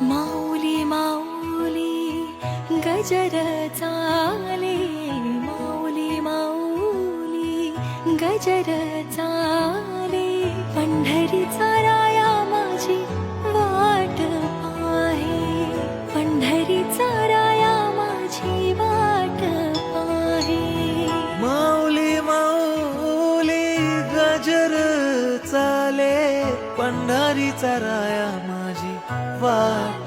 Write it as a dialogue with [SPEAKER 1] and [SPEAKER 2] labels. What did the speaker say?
[SPEAKER 1] माऊली माऊली गजर चाले, माऊली माऊली गजर चाले, पंढरीचा राया माझी वाट पाहे, पंढरीचा राया माझी वाट पाहे.
[SPEAKER 2] माऊली माऊली गजर चाले, पंढरीचा राया माझी वाट